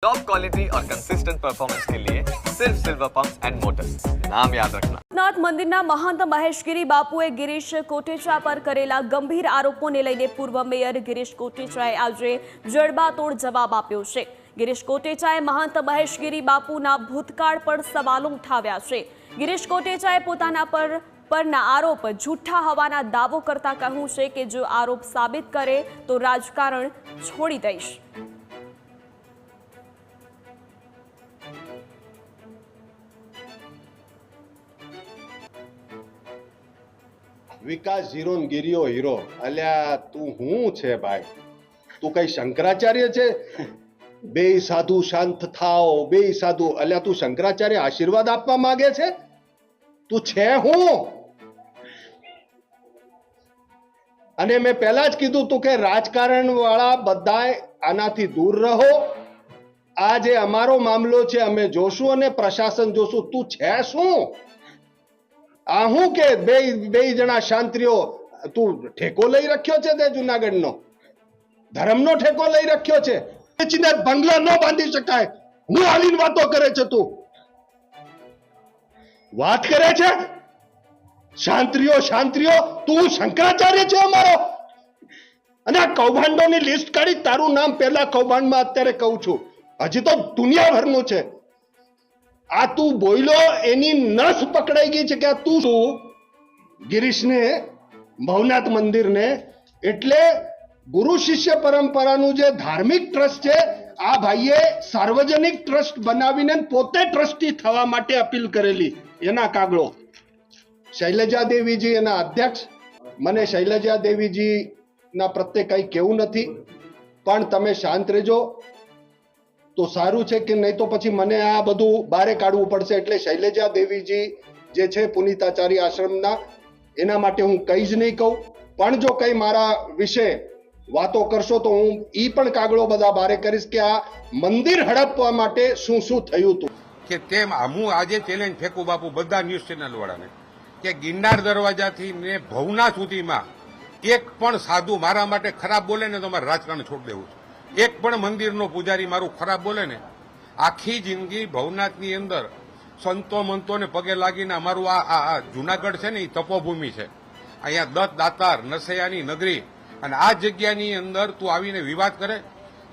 Top quality और consistent performance के लिए सिर्फ सिल्वर पंप्स एंड मोटर्स, नाम याद रखना। नाथ मंदिરના મહંત મહેશગીરી બાપુએ ગિરીશ કોટેચા પર કરેલા ગંભીર આરોપોને લઈને પૂર્વ મેયર ગિરીશ કોટેચાએ આજે જડબાતોડ જવાબ આપ્યો છે। ગિરીશ કોટેચાએ મહંત મહેશગીરી બાપુના ભૂતકાળ પર સવાલો ઉઠાવ્યા છે। ગિરીશ કોટેચાએ પોતાના પરના આરોપ જૂઠા હોવાના દાવો કરતા કહ્યું છે કે જો આરોપ સાબિત કરે તો રાજકારણ છોડી દઈશ। विकास जीरो गिरियो हीरो अल्या तू हूँ छे भाई तू कई शंकराचार्य छे बे साधु शांत थाओ बे साधु अल्या तू शंकराचार्य आशीर्वाद आपवा मांगे छे तू छे हूँ अने मैं पहला ज कीधुं तू के राजकारण वाला बधाय आनाथी दूर रहो। आज अमारो मामलो छे अमे जोशुं अने प्रशासन जोशुं। तू छे शुं आहू के बे जना शांतिओ तू ठेको लई रख्यो छे ते जूनागढ़नो धर्मनो ठेको लई रख्यो छे चीने बंगला न बांधी शकाय हूँ हालीन वातो करे छे तू वात करे छे शांतिओ तू शंकराचार्य छे अमारो अने आ कौभांडोनी लिस्ट काढी तारू नाम पहला कौभांडमां अत्यारे कहूं छुं हजी तो दुनियाभरनुं छे। आ तू बोलो एनी नस पकड़ाई गई है तू शू गिरीश ने भवनाथ मंदिर ने एटले गुरु शिष्य परंपरा जे धार्मिक ट्रस्ट है आ भाईए सार्वजनिक ट्रस्ट बनावीने पोते ट्रस्टी थवा माटे अपील करेली एना कागळो शैलजा देवी जी एना अध्यक्ष मने शैलजा देवी जी ना प्रत्ये कई केवुं नथी पण तमे शांत रहेजो तो सारू छे कि नहीं तो पछी मने आ बधु बारे काढवू पड़शे। एटले शैलजा देवीजी जे छे पुनीताचार्य आश्रमना एना माटे हूँ कई ज नहीं कहूं पण जो कई मारा विषे वातो करशो तो हूँ ई पण कागळो बधा बारे करीश के आ मंदिर हड़पवा माटे शुं शुं थयुं हतुं के तेम हूँ आजे चेलेंज फेंकू बापू बधा न्यूज चेनल वाळाने के गिरनार दरवाजाथी ने भवनाथ सुधीमां एक पण साधु मारा माटे खराब बोले ने तो मारे राजकारण छोड़ देवुं छे। एक पण मंदिरनो पुजारी मारू खराब बोले ने आखी जिंदगी भवनाथनी अंदर संतो मंतो ने पगे लागीने अमारू आ जूनागढ़ छे ने तपोभूमि छे। अहींया दत्त दातार नसैयानी नगरी अने आ जग्यानी अंदर तू आवीने विवाद करे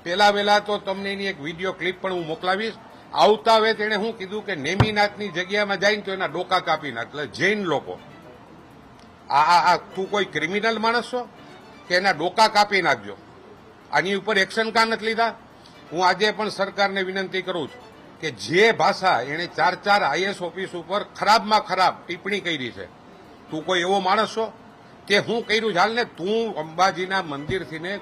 पेला वेला तो तमने एनी एक विडियो क्लिप पण हूँ मोकलावीश। आवता वे तेणे हूँ कीधुं के नेमीनाथनी जग्यामां जाईने तो एना डोका कापी नाख એટલે જૈન લોકો આ તું કોઈ ક્રિમિનલ માણસ છો કે એના ડોકા કાપી નાખજો આની ઉપર એક્શન કા નથી લીધા। હું આજે પણ સરકારને વિનંતી કરું છું કે જે ભાષા એણે 4 આઈએસ ઓફિસ ઉપર ખરાબમાં ખરાબ ટિપ્પણી કરી છે તું કોઈ એવો માણસ છો કે હું કર્યું હાલ ને તું અંબાજીના મંદિરથી ને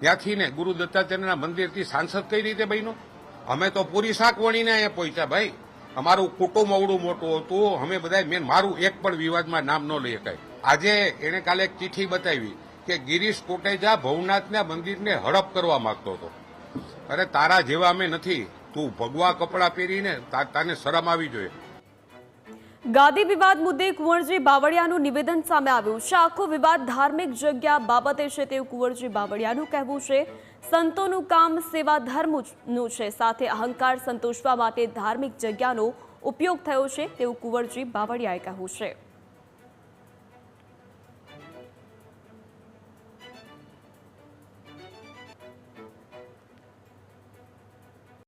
ત્યાંથી ને ગુરુ દત્તાત્રેયના મંદિરથી સાંસદ કઈ રીતે બન્યો। અમે તો પૂરી શાક વણીને અહીંયા પહોંચ્યા ભાઈ અમારું કુટુંબ અવડું મોટું હતું અમે બધા મેન મારું એક પણ વિવાદમાં નામ ન લઈ શકાય। આજે એણે કાલે એક ચિઠ્ઠી બતાવી કે गिरीश कोटेचा भवनाथना मंदिरने हड़प करवा मांगतो હતો। अरे तारा जेवा में नहीं तू भगवा कपड़ा पहेरीने ताने शरम आवी जोईए। गादी विवाद मुद्दे कुंवरजी बावळियानुं निवेदन सामे आव्युं छे। आखो विवाद धार्मिक जग्या बाबते छे तेवुं कुंवरजी बावळियानुं कहेवुं छे। संतोनुं काम सेवा धर्मनुं छे साथे अहंकार संतोषवा माटे धार्मिक जग्यानो उपयोग थयो छे तेवुं कुंवरजी बावळियाए कह्युं छे।